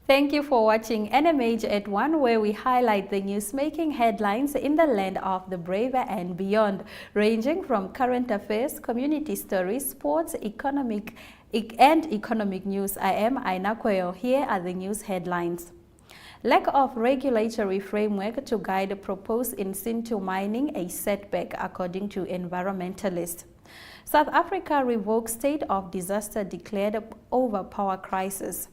Thank you for watching NMH at 1, where we highlight the news-making headlines in the land of the brave and beyond, ranging from current affairs, community stories, sports, economic news. I am Aina Kweo. Here are the news headlines. Lack of regulatory framework to guide proposed in-situ mining a setback, according to Environmentalist. South Africa revokes state of disaster declared over power crisis.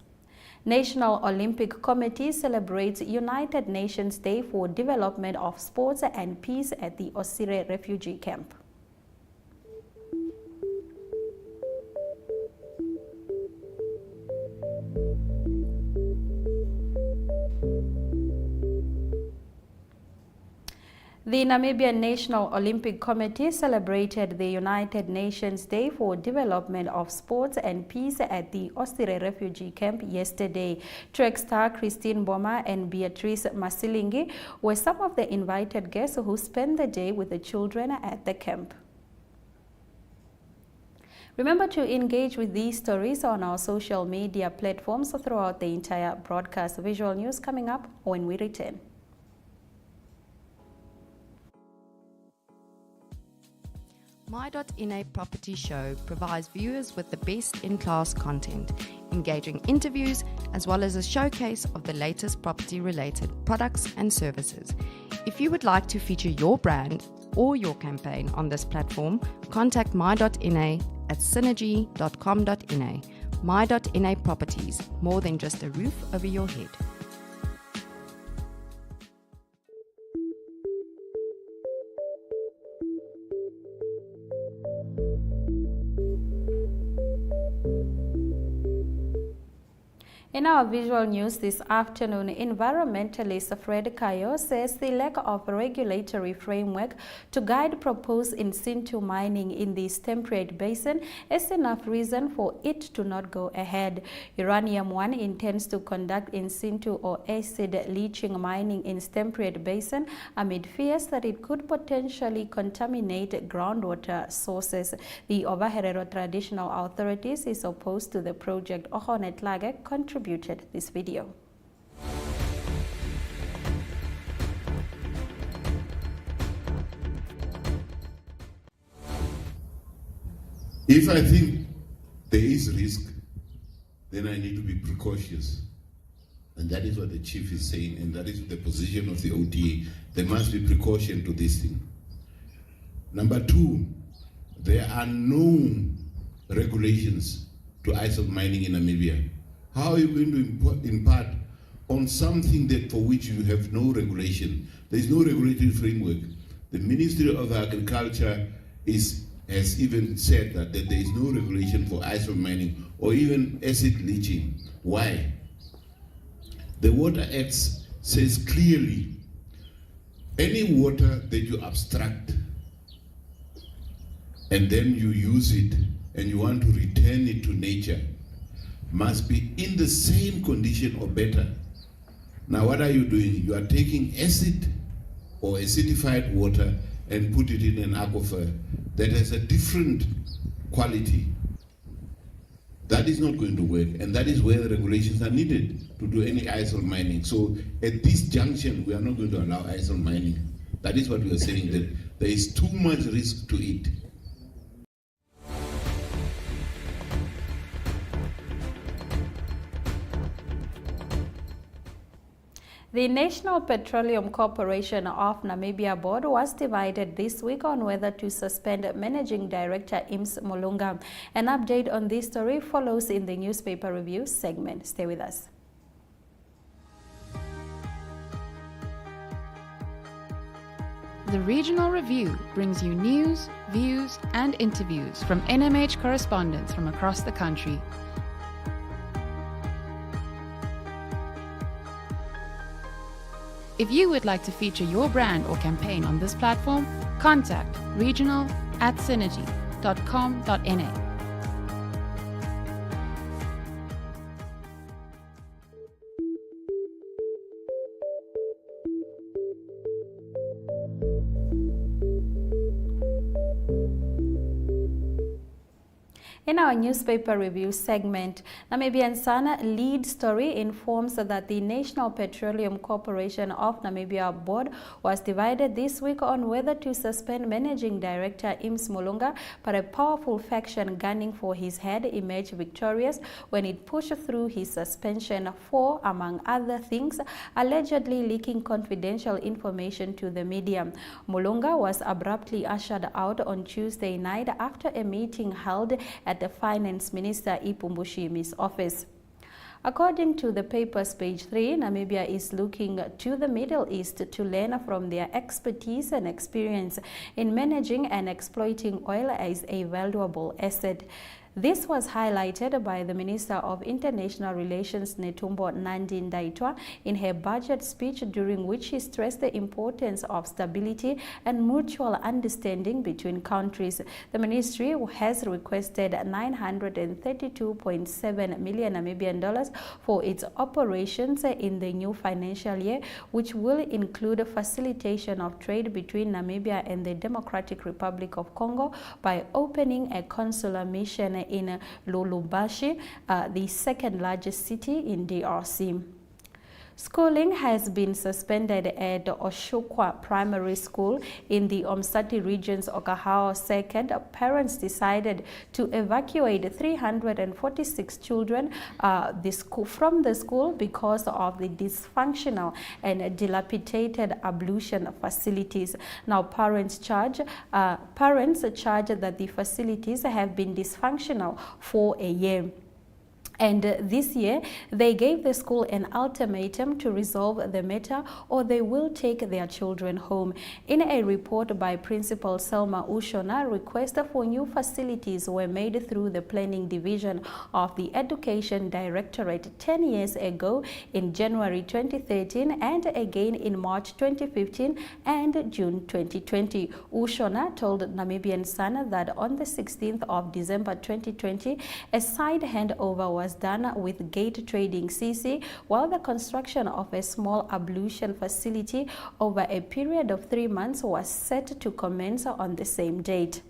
National Olympic Committee celebrates United Nations Day for Development of Sports and Peace at the Osire refugee camp. The Namibian National Olympic Committee celebrated the United Nations Day for Development of Sports and Peace at the Osire refugee camp yesterday. Track star Christine Boma and Beatrice Masilingi were some of the invited guests who spent the day with the children at the camp. Remember to engage with these stories on our social media platforms throughout the entire broadcast. Visual news coming up when we return. My.NA Property Show provides viewers with the best in-class content, engaging interviews, as well as a showcase of the latest property-related products and services. If you would like to feature your brand or your campaign on this platform, contact My.NA at synergy.com.na. My.NA Properties, more than just a roof over your head. In our visual news this afternoon, environmentalist Fred Kayo says the lack of a regulatory framework to guide proposed in-situ mining in this temperate basin is enough reason for it to not go ahead. Uranium One intends to conduct in-situ or acid leaching mining in temperate basin amid fears that it could potentially contaminate groundwater sources. The Ovaherero Traditional Authorities is opposed to the project. Ohonet Lage contributed this video. If I think there is risk, then I need to be precautious. And that is what the chief is saying, and that is the position of the OTA. There must be precaution to this thing. Number two, there are no regulations to ISO mining in Namibia. How are you going to impart on something that for which you have no regulation? There is no regulatory framework. The Ministry of Agriculture has even said that there is no regulation for ISO mining or even acid leaching. Why? The Water Act says clearly, any water that you abstract and then you use it and you want to return it to nature must be in the same condition or better. Now what are you doing? You are taking acid or acidified water and put it in an aquifer that has a different quality. That is not going to work, and that is where the regulations are needed to do any ISO mining. So at this junction, we are not going to allow ISO mining. That is what we are saying, that there is too much risk to it. The National Petroleum Corporation of Namibia Board was divided this week on whether to suspend Managing Director Ims Mulunga. An update on this story follows in the newspaper review segment. Stay with us. The Regional Review brings you news, views, and interviews from NMH correspondents from across the country. If you would like to feature your brand or campaign on this platform, contact regional@synergy.com.na. In In our newspaper review segment, Namibian Sun lead story informs that the National Petroleum Corporation of Namibia board was divided this week on whether to suspend Managing Director Ims Mulunga, but a powerful faction gunning for his head emerged victorious when it pushed through his suspension for, among other things, allegedly leaking confidential information to the media. Mulunga was abruptly ushered out on Tuesday night after a meeting held at the Finance Minister Ipumbushimi's office. According to the paper's page 3, Namibia is looking to the Middle East to learn from their expertise and experience in managing and exploiting oil as a valuable asset. This was highlighted by the Minister of International Relations Netumbo Nandi-Ndaitwah in her budget speech, during which she stressed the importance of stability and mutual understanding between countries. The ministry has requested 932.7 million Namibian dollars for its operations in the new financial year, which will include facilitation of trade between Namibia and the Democratic Republic of Congo by opening a consular mission in Lubumbashi, the second largest city in DRC. Schooling has been suspended at Oshukwa Primary School in the Omsati region's Okahao second. Parents decided to evacuate 346 children from the school because of the dysfunctional and dilapidated ablution facilities. Now, parents charge that the facilities have been dysfunctional for a year. And this year, they gave the school an ultimatum to resolve the matter or they will take their children home. In a report by Principal Selma Ushona, requests for new facilities were made through the Planning Division of the Education Directorate 10 years ago in January 2013 and again in March 2015 and June 2020. Ushona told Namibian Sun that on the 16th of December 2020, a side handover was done with Gate Trading CC, while the construction of a small ablution facility over a period of 3 months was set to commence on the same date.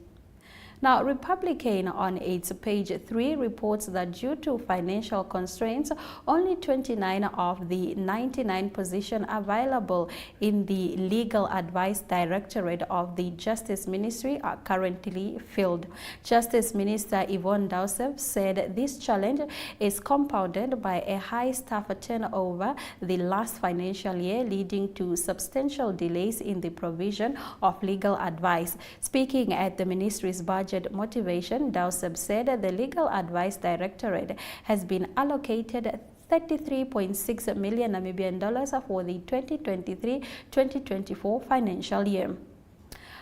Now, Republican on its page 3 reports that due to financial constraints, only 29 of the 99 positions available in the Legal Advice Directorate of the Justice Ministry are currently filled. Justice Minister Yvonne Dowsep said this challenge is compounded by a high staff turnover the last financial year, leading to substantial delays in the provision of legal advice. Speaking at the ministry's budget motivation, Dowsep said the Legal Advice Directorate has been allocated 33.6 million Namibian dollars for the 2023-2024 financial year.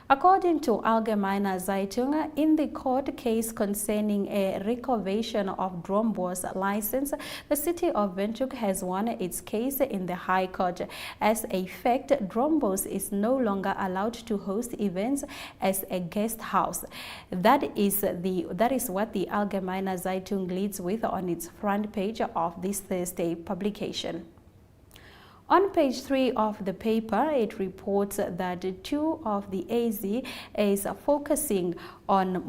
According to Allgemeine Zeitung, in the court case concerning a revocation of Drombo's license, the city of Windhoek has won its case in the High Court. As a fact, Drombo's is no longer allowed to host events as a guest house. That is what the Allgemeine Zeitung leads with on its front page of this Thursday publication. On page 3 of the paper, it reports that 2 of the AZ is focusing on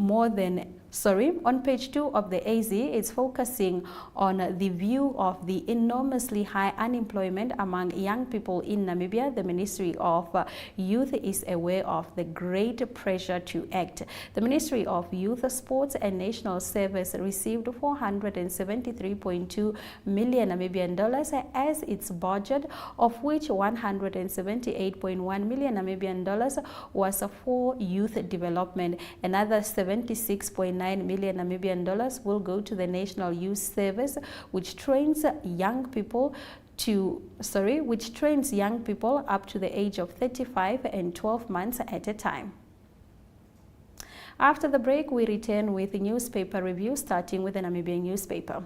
on page 2 of the AZ, it's focusing on the view of the enormously high unemployment among young people in Namibia. The Ministry of Youth is aware of the great pressure to act. The Ministry of Youth, Sports and National Service received 473.2 million Namibian dollars as its budget, of which 178.1 million Namibian dollars was for youth development. Another 76.9 million Namibian dollars will go to the National Youth Service, which trains young people up to the age of 35 and 12 months at a time. After the break, we return with a newspaper review, starting with the Namibian newspaper.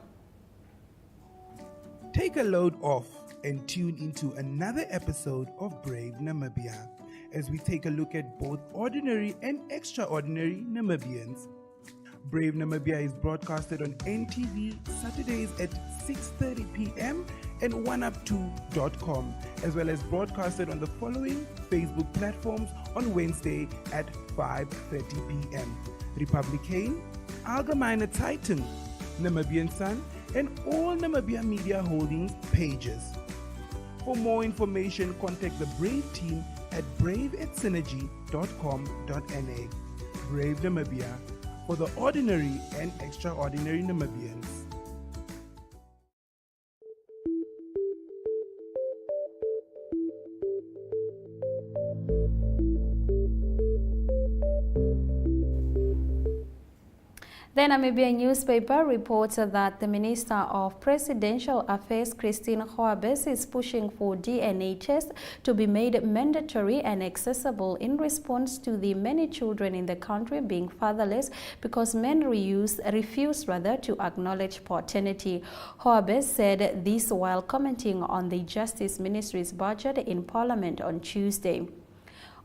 Take a load off and tune into another episode of Brave Namibia as we take a look at both ordinary and extraordinary Namibians. Brave Namibia is broadcasted on NTV Saturdays at 6:30 p.m. and 1up2.com, as well as broadcasted on the following Facebook platforms on Wednesday at 5:30 p.m. Republican, Algemeine Zeitung, Namibian Sun, and all Namibia Media Holdings pages. For more information, contact the Brave team at brave@synergy.com.na. Brave Namibia, for the ordinary and extraordinary Namibians. The Namibian newspaper reports that the Minister of Presidential Affairs, Christine Hoabes, is pushing for DNA tests to be made mandatory and accessible in response to the many children in the country being fatherless because men refuse to acknowledge paternity. Hoabes said this while commenting on the Justice Ministry's budget in Parliament on Tuesday.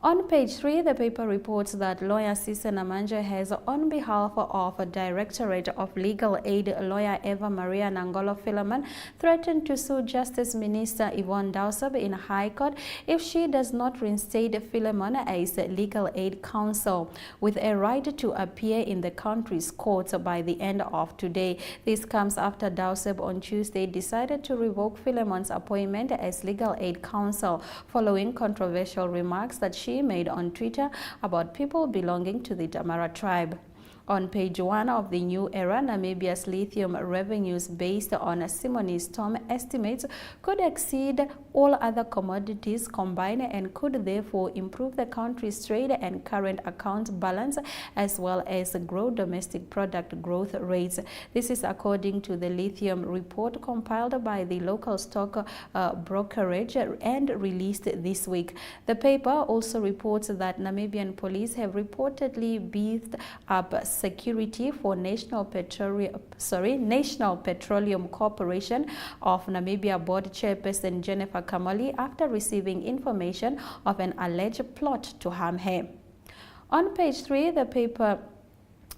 On page 3, the paper reports that lawyer Sisa Namanja has, on behalf of a Directorate of Legal Aid lawyer Eva Maria Nangolo Philemon, threatened to sue Justice Minister Yvonne Dausab in High Court if she does not reinstate Philemon as legal aid counsel, with a right to appear in the country's courts by the end of today. This comes after Dausab on Tuesday decided to revoke Philemon's appointment as legal aid counsel following controversial remarks that she made on Twitter about people belonging to the Damara tribe. On page 1 of the New Era, Namibia's lithium revenues based on Simonis Storm estimates could exceed all other commodities combined and could therefore improve the country's trade and current account balance as well as grow domestic product growth rates. This is according to the lithium report compiled by the local stock brokerage and released this week. The paper also reports that Namibian police have reportedly beefed up security for National Petroleum Corporation of Namibia board chairperson Jennifer Kamali after receiving information of an alleged plot to harm her. On page 3, the paper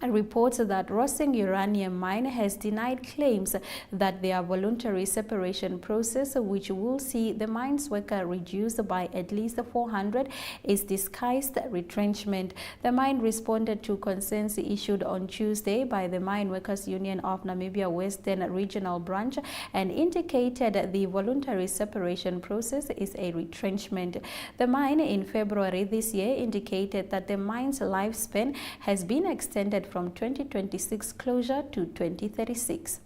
reports that Rosing Uranium Mine has denied claims that their voluntary separation process, which will see the mine's worker reduced by at least 400, is disguised retrenchment. The mine responded to concerns issued on Tuesday by the Mine Workers Union of Namibia Western Regional Branch and indicated the voluntary separation process is a retrenchment. The mine in February this year indicated that the mine's lifespan has been extended from 2026 closure to 2036.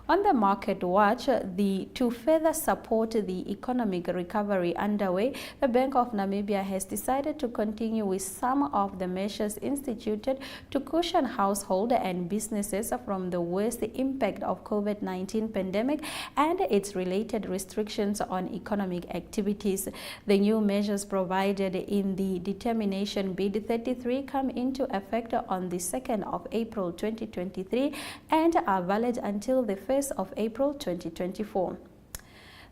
On the market watch, to further support the economic recovery underway, the Bank of Namibia has decided to continue with some of the measures instituted to cushion households and businesses from the worst impact of COVID-19 pandemic and its related restrictions on economic activities. The new measures provided in the Determination Bid 33 come into effect on the 2nd of April 2023 and are valid until the 1st of April 2024.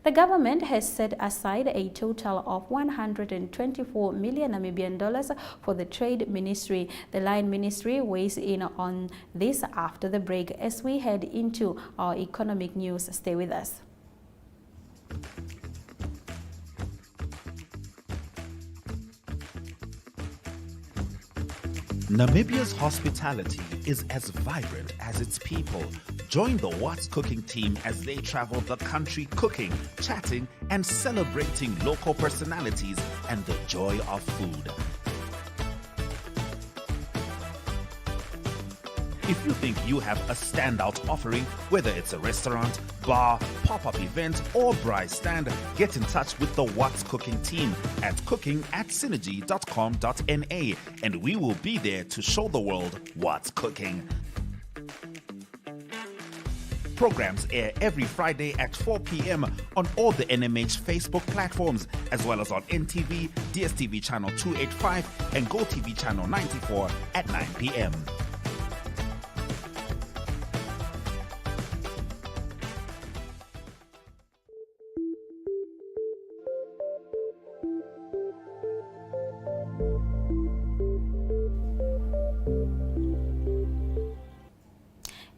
The government has set aside a total of 124 million Namibian dollars for the Trade Ministry. The Line Ministry weighs in on this after the break. As we head into our economic news, stay with us. Namibia's hospitality is as vibrant as its people. Join the What's Cooking team as they travel the country cooking, chatting, and celebrating local personalities and the joy of food. If you think you have a standout offering, whether it's a restaurant, bar, pop-up event, or braai stand, get in touch with the What's Cooking team at cooking@synergy.com.na and we will be there to show the world what's cooking. Programs air every Friday at 4 p.m. on all the NMH Facebook platforms, as well as on NTV, DSTV channel 285, and GoTV channel 94 at 9 p.m.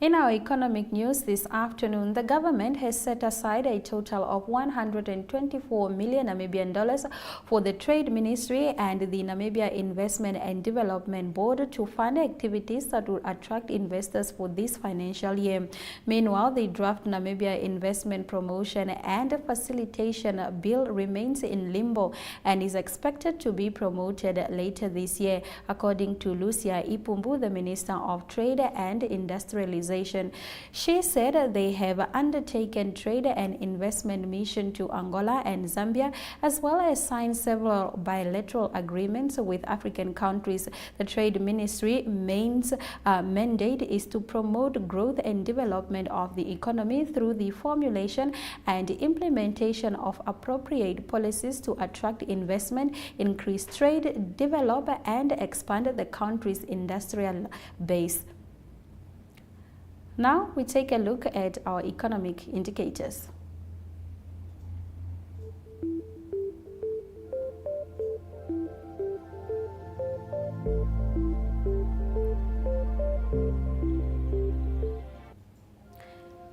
In our economic news this afternoon, the government has set aside a total of 124 million Namibian dollars for the Trade Ministry and the Namibia Investment and Development Board to fund activities that will attract investors for this financial year. Meanwhile, the draft Namibia Investment Promotion and Facilitation Bill remains in limbo and is expected to be promoted later this year, according to Lucia Ipumbu, the Minister of Trade and Industrialization. She said they have undertaken trade and investment mission to Angola and Zambia, as well as signed several bilateral agreements with African countries. The Trade Ministry mandate is to promote growth and development of the economy through the formulation and implementation of appropriate policies to attract investment, increase trade, develop and expand the country's industrial base. Now we take a look at our economic indicators.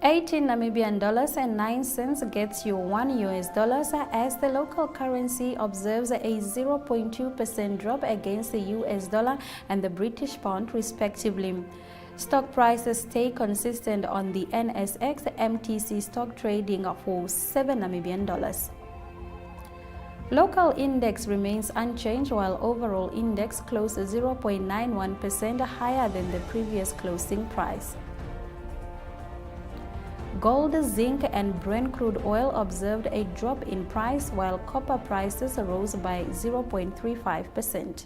$18.09 gets you $1 as the local currency observes a 0.2% drop against the US dollar and the British pound respectively. Stock prices stay consistent on the NSX MTC stock trading for $7. Local index remains unchanged while overall index closed 0.91% higher than the previous closing price. Gold, zinc and Brent crude oil observed a drop in price while copper prices rose by 0.35%.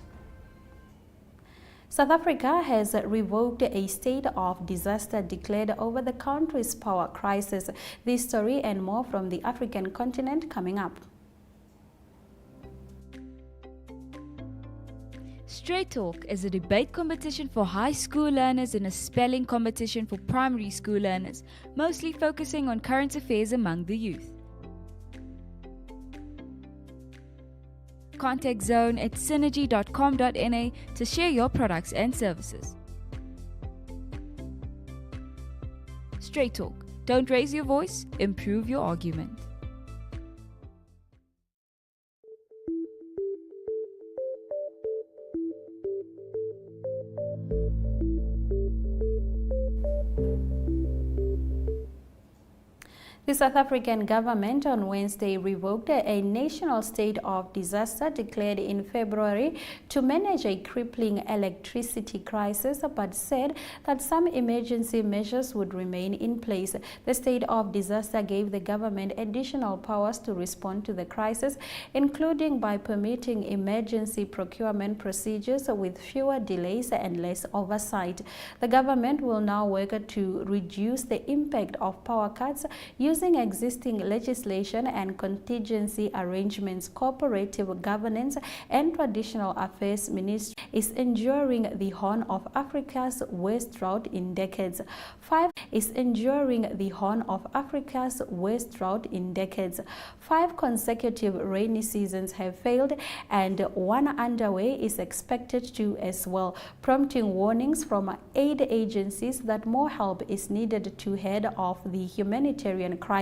South Africa has revoked a state of disaster declared over the country's power crisis. This story and more from the African continent coming up. Straight Talk is a debate competition for high school learners and a spelling competition for primary school learners, mostly focusing on current affairs among the youth. Contact Zone at synergy.com.na to share your products and services. Straight Talk. Don't raise your voice, improve your argument. The South African government on Wednesday revoked a national state of disaster declared in February to manage a crippling electricity crisis, but said that some emergency measures would remain in place. The state of disaster gave the government additional powers to respond to the crisis, including by permitting emergency procurement procedures with fewer delays and less oversight. The government will now work to reduce the impact of power cuts using existing legislation and contingency arrangements. Cooperative Governance and Traditional Affairs Ministry is enduring the Horn of Africa's worst drought in decades. Five consecutive rainy seasons have failed, and one underway is expected to as well, prompting warnings from aid agencies that more help is needed to head off the humanitarian crisis.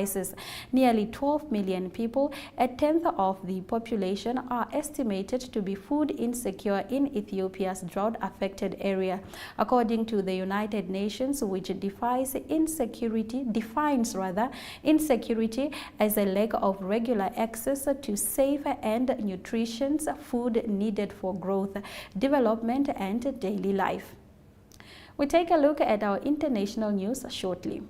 Nearly 12 million people, a tenth of the population, are estimated to be food insecure in Ethiopia's drought-affected area, according to the United Nations, which defines insecurity as a lack of regular access to safe and nutritious food needed for growth, development, and daily life. We take a look at our international news shortly.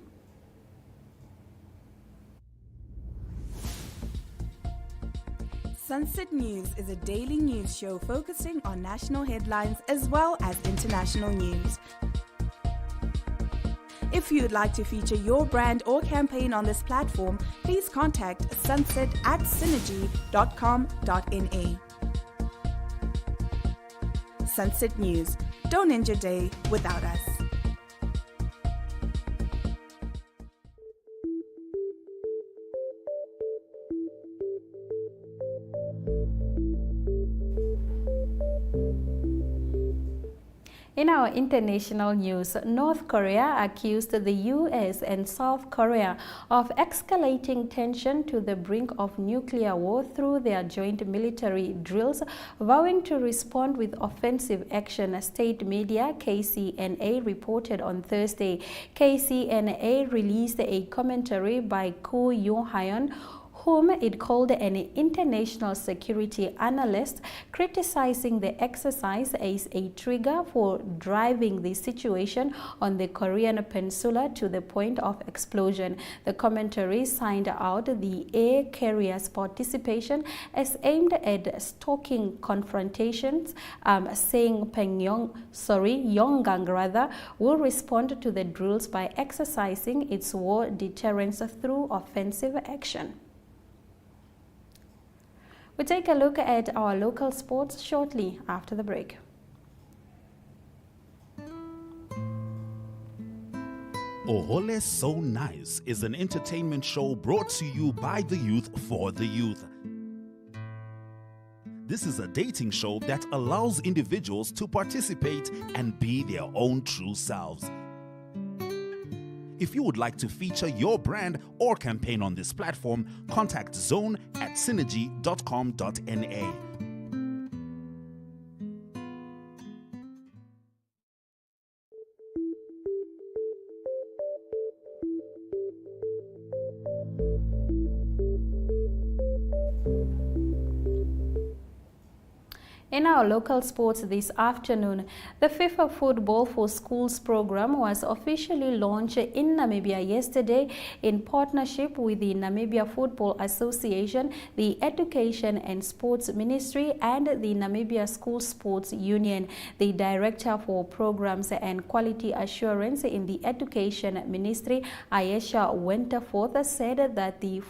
Sunset News is a daily news show focusing on national headlines as well as international news. If you'd like to feature your brand or campaign on this platform, please contact sunset@synergy.com.na. Sunset News. Don't end your day without us. In our international news, North Korea accused the US and South Korea of escalating tension to the brink of nuclear war through their joint military drills, vowing to respond with offensive action, state media KCNA reported on Thursday. KCNA released a commentary by Koo Yoon-hyun, whom it called an international security analyst, criticizing the exercise as a trigger for driving the situation on the Korean peninsula to the point of explosion. The commentary signed out the air carrier's participation as aimed at stoking confrontations, saying Yongang will respond to the drills by exercising its war deterrence through offensive action. We'll take a look at our local sports shortly after the break. Ohole So Nice is an entertainment show brought to you by the youth for the youth. This is a dating show that allows individuals to participate and be their own true selves. If you would like to feature your brand or campaign on this platform, contact Zone at synergy.com.na. In our local sports this afternoon, the FIFA Football for Schools program was officially launched in Namibia yesterday in partnership with the Namibia Football Association, the Education and Sports Ministry, and the Namibia School Sports Union. The Director for Programs and Quality Assurance in the Education Ministry, Ayesha Winterforth, said that the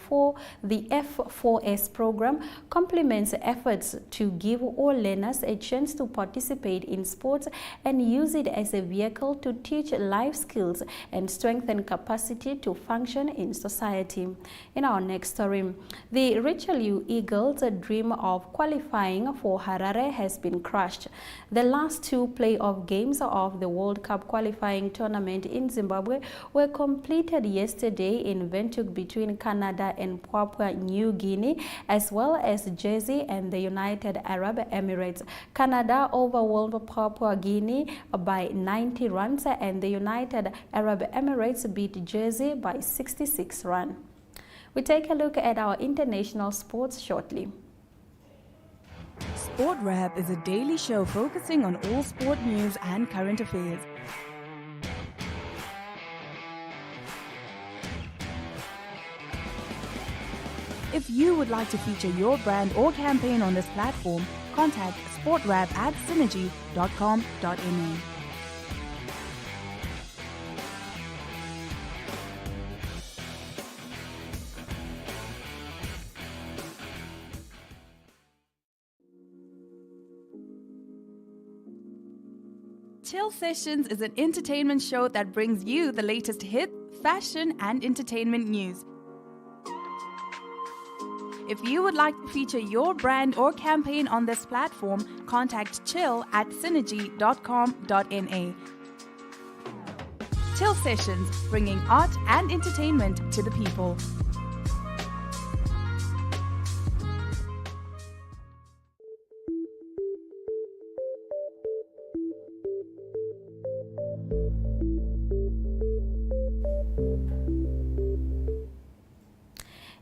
F4S program complements efforts to give all learners a chance to participate in sports and use it as a vehicle to teach life skills and strengthen capacity to function in society. In our next story, the Richelieu Eagles' dream of qualifying for Harare has been crushed. The last two playoff games of the World Cup qualifying tournament in Zimbabwe were completed yesterday in Windhoek between Canada and Papua New Guinea, as well as Jersey and the United Arab Emirates. Canada overwhelmed Papua Guinea by 90 runs and the United Arab Emirates beat Jersey by 66 runs. We take a look at our international sports shortly. Sport Wrap is a daily show focusing on all sport news and current affairs. If you would like to feature your brand or campaign on this platform, contact sportwrap@synergy.com.na. Chill Sessions is an entertainment show that brings you the latest hit, fashion, and entertainment news. If you would like to feature your brand or campaign on this platform, contact chill@synergy.com.na. Chill Sessions, bringing art and entertainment to the people.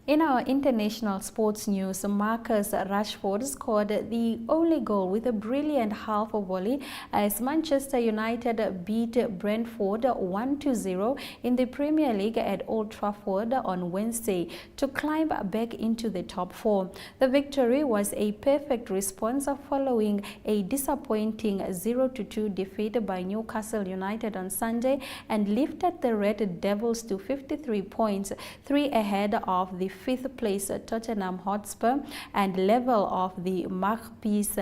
In our international sports news, Marcus Rashford scored the only goal with a brilliant half volley as Manchester United beat Brentford 1-0 in the Premier League at Old Trafford on Wednesday to climb back into the top four. The victory was a perfect response following a disappointing 0-2 defeat by Newcastle United on Sunday and lifted the Red Devils to 53 points, 3 ahead of the fifth place Tottenham Hotspur and level of the Magpies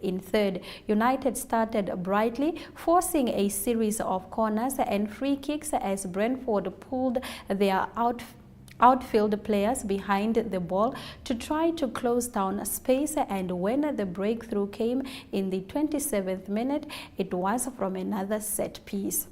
in third. United started brightly, forcing a series of corners and free kicks as Brentford pulled their outfield players behind the ball to try to close down space, and when the breakthrough came in the 27th minute, it was from another set piece.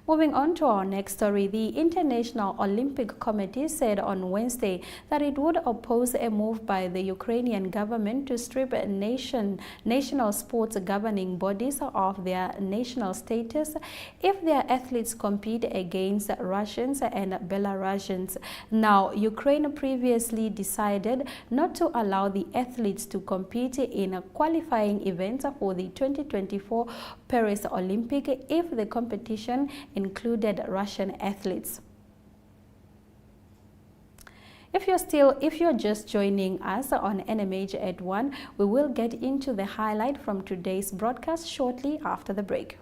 Moving on to our next story, the International Olympic Committee said on Wednesday that it would oppose a move by the Ukrainian government to strip national sports governing bodies of their national status if their athletes compete against Russians and Belarusians. Now, Ukraine previously decided not to allow the athletes to compete in qualifying events for the 2024 Paris Olympic if the competition included Russian athletes. If you're just joining us on NMH at 1, we will get into the highlight from today's broadcast shortly after the break.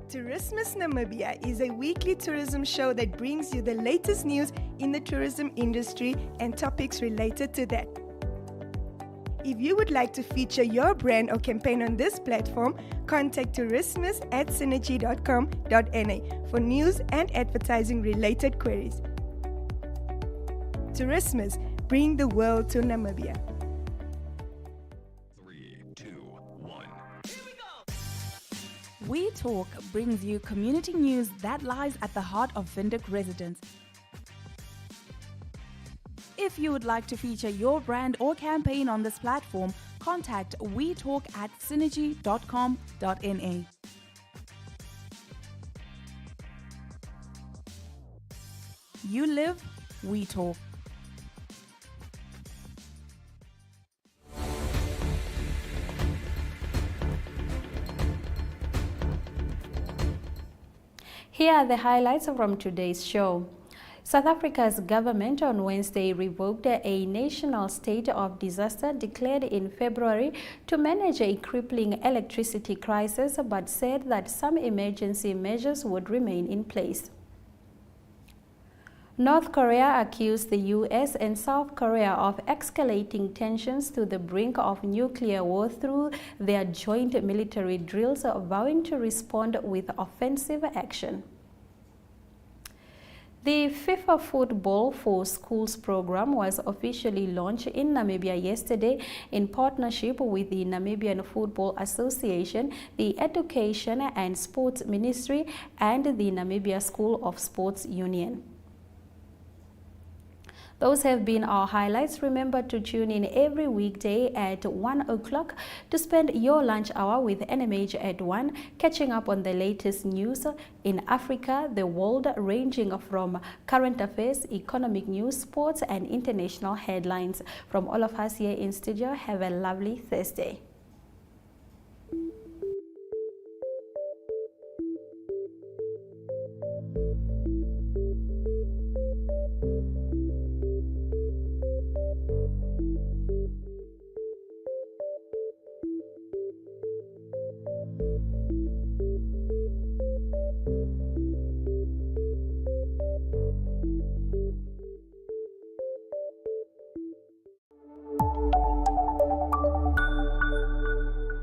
Tourismus Namibia is a weekly tourism show that brings you the latest news in the tourism industry and topics related to that. If you would like to feature your brand or campaign on this platform, contact tourismus@synergy.com.na for news and advertising related queries. Tourismus, bring the world to Namibia. 3, 2, 1. We Talk brings you community news that lies at the heart of Windhoek residents. If you would like to feature your brand or campaign on this platform, contact wetalk@synergy.com.na. You live, we talk. Here are the highlights from today's show. South Africa's government on Wednesday revoked a national state of disaster declared in February to manage a crippling electricity crisis, but said that some emergency measures would remain in place. North Korea accused the U.S. and South Korea of escalating tensions to the brink of nuclear war through their joint military drills, vowing to respond with offensive action. The FIFA Football for Schools program was officially launched in Namibia yesterday in partnership with the Namibian Football Association, the Education and Sports Ministry, and the Namibia School of Sports Union. Those have been our highlights. Remember to tune in every weekday at 1 o'clock to spend your lunch hour with NMH at 1, catching up on the latest news in Africa, the world, ranging from current affairs, economic news, sports, and international headlines. From all of us here in studio, have a lovely Thursday.